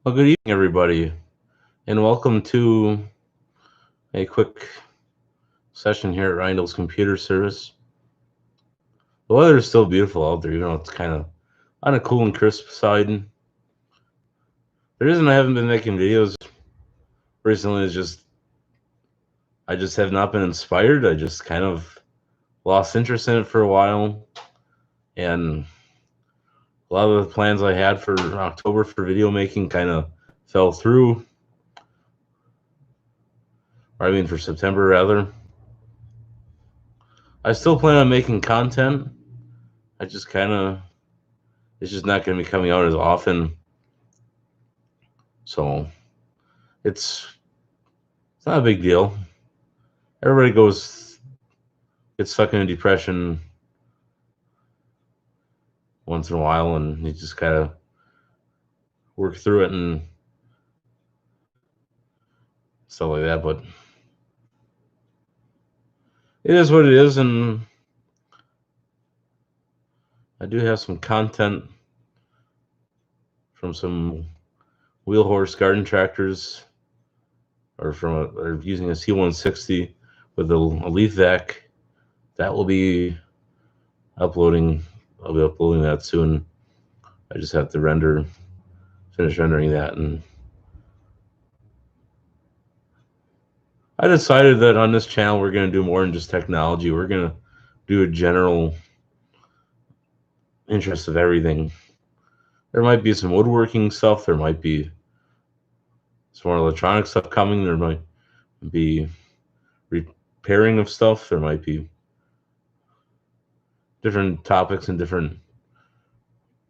Well, good evening, everybody, and welcome to a quick session here at Reindls Computer Service. The weather is still beautiful out there, even though it's kind of on a cool and crisp side. The reason I haven't been making videos recently is I just have not been inspired. I just kind of lost interest in it for a while, and a lot of the plans I had for October for video making kind of fell through. Or I mean, for September rather. I still plan on making content. I just kind of it's just not going to be coming out as often. So it's not a big deal. Everybody gets stuck in a depression once in a while, and you just kind of work through it and stuff like that. But it is what it is, and I do have some content from some wheel horse garden tractors, or using a C160 with a leaf vac. That will be uploading. I'll be uploading that soon. I just have to finish rendering that, and I decided that on this channel we're going to do more than just technology. We're going to do a general interest of everything. There might be some woodworking stuff. There might be some more electronic stuff coming. There might be repairing of stuff. There might be different topics and different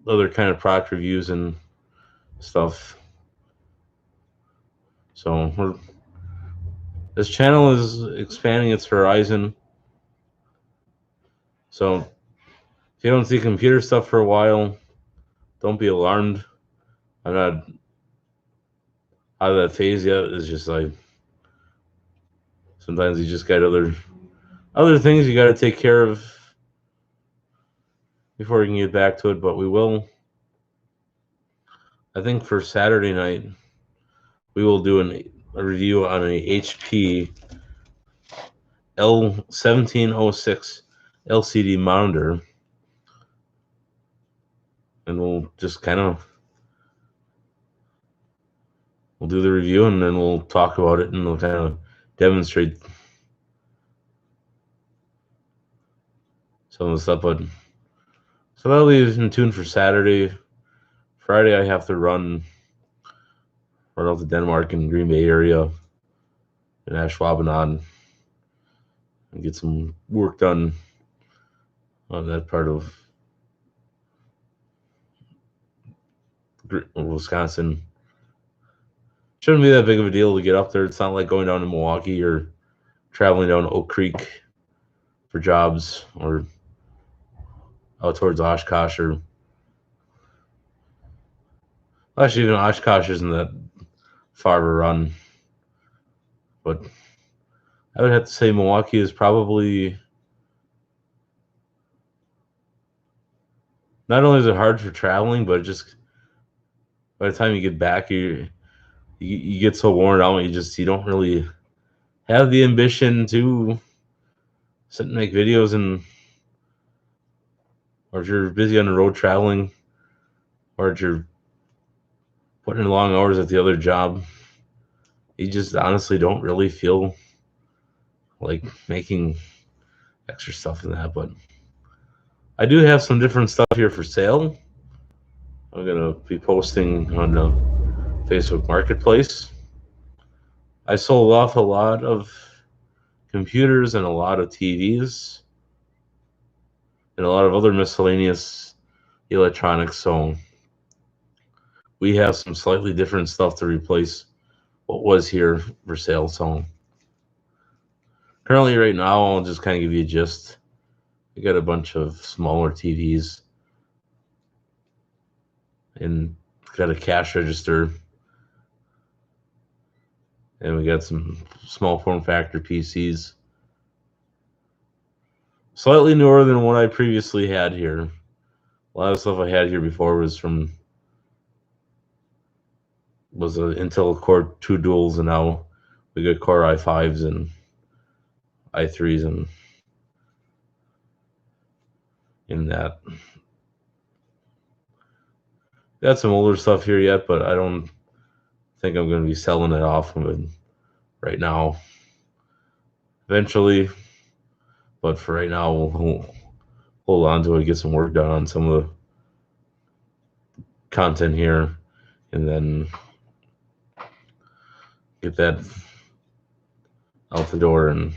other kind of product reviews and stuff. So this channel is expanding its horizon. So if you don't see computer stuff for a while, don't be alarmed. I'm not out of that phase yet. It's just like sometimes you just got other things you got to take care of before you can get back to it. But we will. I think for Saturday night we will do a review on a HP L1706 LCD monitor, and we'll just we'll do the review, and then we'll talk about it, and we'll kind of demonstrate some of the stuff. But so that'll be in tune for Saturday. Friday I have to run out to Denmark and Green Bay area in Ashwaubenon and get some work done on that part of Wisconsin. Shouldn't be that big of a deal to get up there. It's not like going down to Milwaukee or traveling down Oak Creek for jobs, or out towards Oshkosh, or actually even Oshkosh isn't that far of a run. But I would have to say Milwaukee is probably, not only is it hard for traveling, but just by the time you get back, you get so worn out, you don't really have the ambition to sit and make videos. And or if you're busy on the road traveling, or if you're putting in long hours at the other job, you just honestly don't really feel like making extra stuff in that. But I do have some different stuff here for sale. I'm gonna be posting on the Facebook Marketplace. I sold off a lot of computers and a lot of TVs and a lot of other miscellaneous electronics, so we have some slightly different stuff to replace what was here for sale. So currently right now I'll just kind of give you a gist. We got a bunch of smaller TVs and got a cash register, and we got some small form factor PCs, slightly newer than what I previously had here. A lot of stuff I had here before was from was a Intel Core 2 duals, and now we got Core i5s and i3s and in that. Got some older stuff here yet, but I don't think I'm going to be selling it off right now. Eventually, but for right now, we'll hold on to it, get some work done on some of the content here, and then get that out the door. And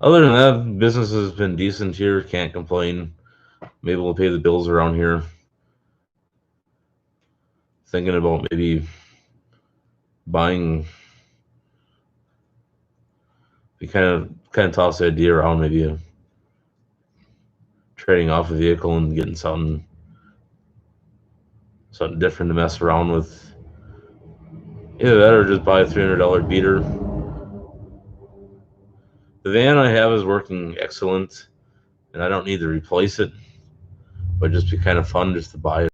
other than that, business has been decent here. Can't complain. I'm able to pay the bills around here. Thinking about maybe buying. We kind of toss the idea around, maybe trading off a vehicle and getting something different to mess around with. Either that or just buy a $300 beater. The van I have is working excellent, and I don't need to replace it, but just be kind of fun just to buy it,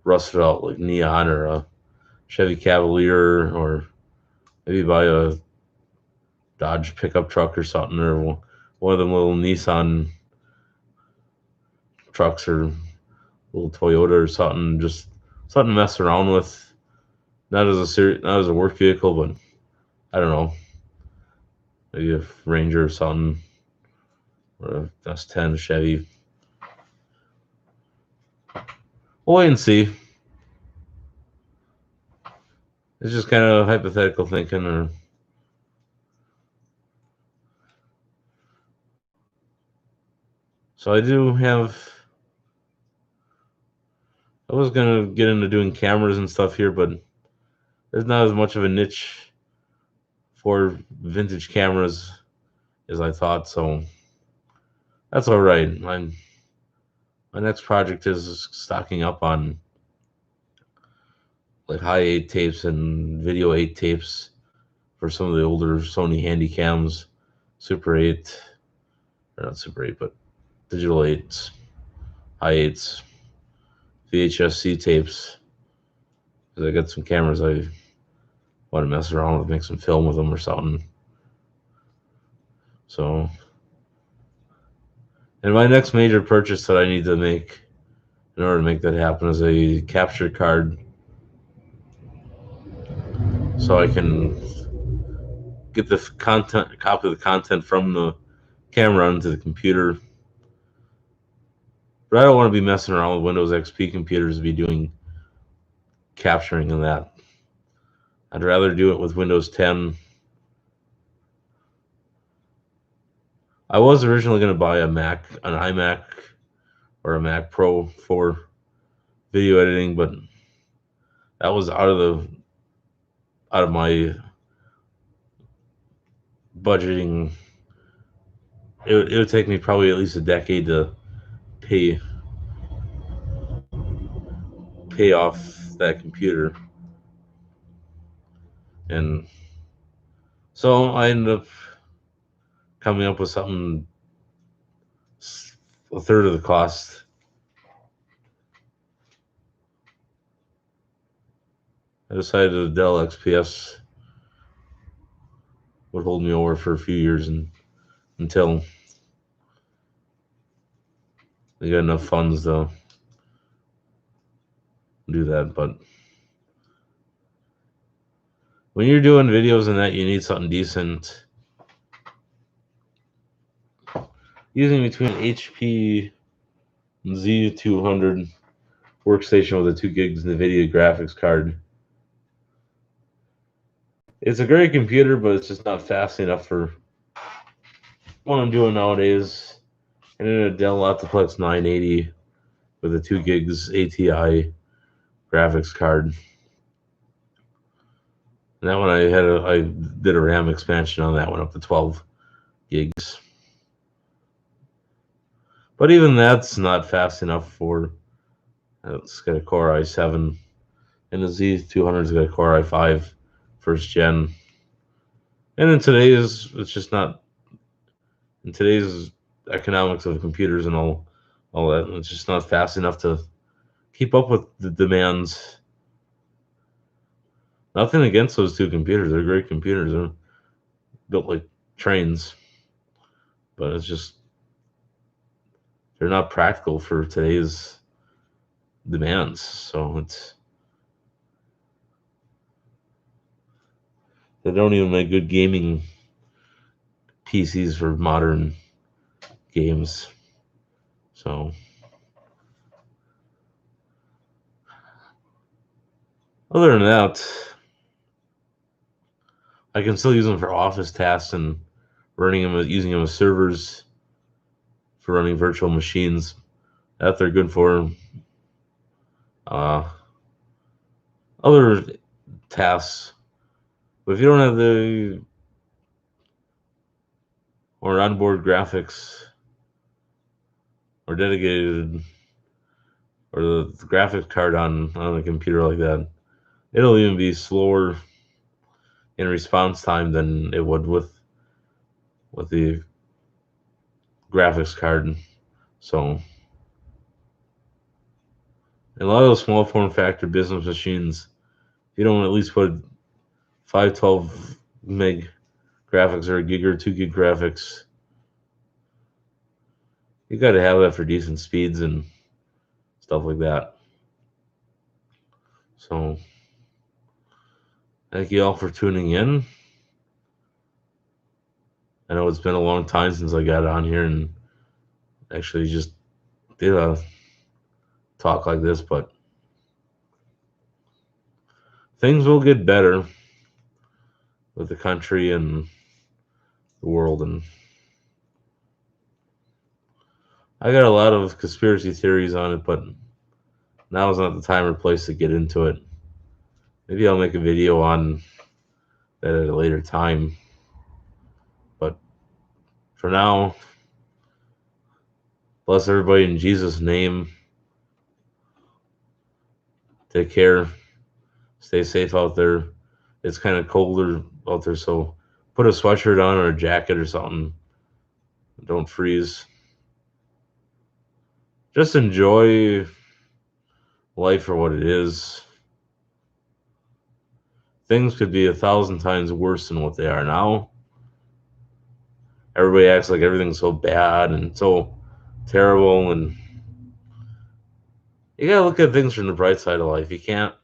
rusted out like Neon or a Chevy Cavalier, or maybe buy a Dodge pickup truck or something, or one of them little Nissan trucks, or little Toyota or something, just something to mess around with. Not as a work vehicle, but I don't know, maybe a Ranger or something, or a S10 Chevy. We'll wait and see. It's just kind of hypothetical thinking, or so I do have. I was gonna get into doing cameras and stuff here, but there's not as much of a niche for vintage cameras as I thought, so that's all right. My next project is stocking up on like high 8 tapes and video 8 tapes for some of the older Sony Handycams, Super 8, or not Super 8, but digital 8s, high 8s, VHS-C tapes. Because I got some cameras I want to mess around with, make some film with them or something. So, and my next major purchase that I need to make in order to make that happen is a capture card, so I can get the copy of the content from the camera onto the computer. But I don't want to be messing around with Windows XP computers to be doing capturing and that. I'd rather do it with Windows 10. I was originally going to buy an iMac or a Mac Pro for video editing, but that was out of my budgeting. It would take me probably at least a decade to pay off that computer, and so I ended up coming up with something a third of the cost. I decided the Dell XPS would hold me over for a few years until they got enough funds to do that. But when you're doing videos and that, you need something decent. Using between HP and Z200 workstation with a 2 gigs NVIDIA graphics card. It's a great computer, but it's just not fast enough for what I'm doing nowadays. And then a Dell Optiplex 980 with a 2 gigs ATI graphics card. And that one I did a RAM expansion on that one up to 12 gigs. But even that's not fast enough for. It's got a Core i7, and the Z200's got a Core i5 first gen. And in today's economics of computers and all that, it's just not fast enough to keep up with the demands. Nothing against those two computers. They're great computers. They're built like trains, but it's just they're not practical for today's demands. So they don't even make good gaming PCs for modern games. So other than that, I can still use them for office tasks and using them as servers for running virtual machines. That they're good for. Uh, Other tasks, but if you don't have the or onboard graphics or dedicated or the graphics card on a computer like that, it'll even be slower in response time than it would with the graphics card. So a lot of those small form factor business machines, if you don't at least put 512 meg graphics or a gig or 2 gig graphics, you got to have that for decent speeds and stuff like that. So thank you all for tuning in. I know it's been a long time since I got on here and actually just did a talk like this, but things will get better with the country and the world. And I got a lot of conspiracy theories on it, but now is not the time or place to get into it. Maybe I'll make a video on that at a later time. But for now, bless everybody in Jesus' name. Take care. Stay safe out there. It's kind of colder out there, so put a sweatshirt on or a jacket or something. Don't freeze. Just enjoy life for what it is. Things could be 1,000 times worse than what they are now. Everybody acts like everything's so bad and so terrible, and you gotta look at things from the bright side of life. You can't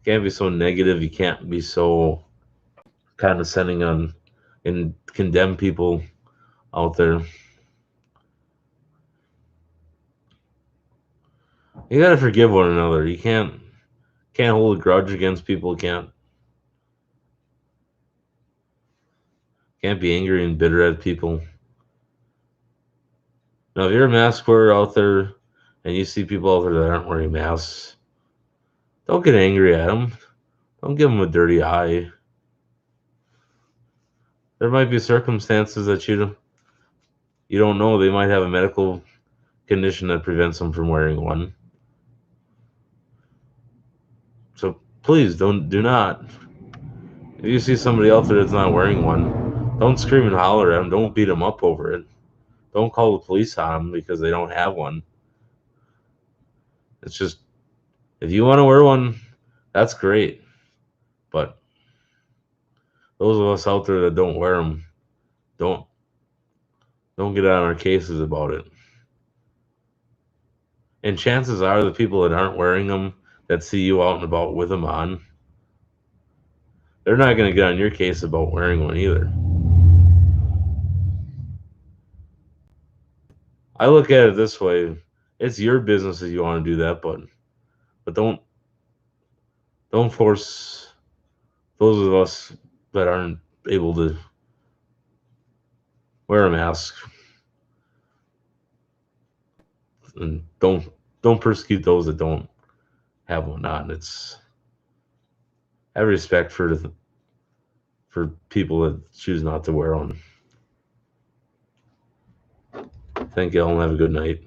be so negative. You can't be so condescending on and condemn people out there. You gotta forgive one another. You can't hold a grudge against people. Can't be angry and bitter at people. Now, if you're a mask wearer out there and you see people out there that aren't wearing masks, don't get angry at them. Don't give them a dirty eye. There might be circumstances that you don't know. They might have a medical condition that prevents them from wearing one. So please do not. If you see somebody out there that's not wearing one, don't scream and holler at them. Don't beat them up over it. Don't call the police on them because they don't have one. It's just, if you want to wear one, that's great. But those of us out there that don't wear them, don't get on our cases about it. And chances are the people that aren't wearing them, that see you out and about with them on, they're not going to get on your case about wearing one either. I look at it this way: it's your business if you want to do that, but don't force those of us that aren't able to wear a mask, and don't persecute those that don't have one on. It's have respect for people that choose not to wear one. Thank you all and have a good night.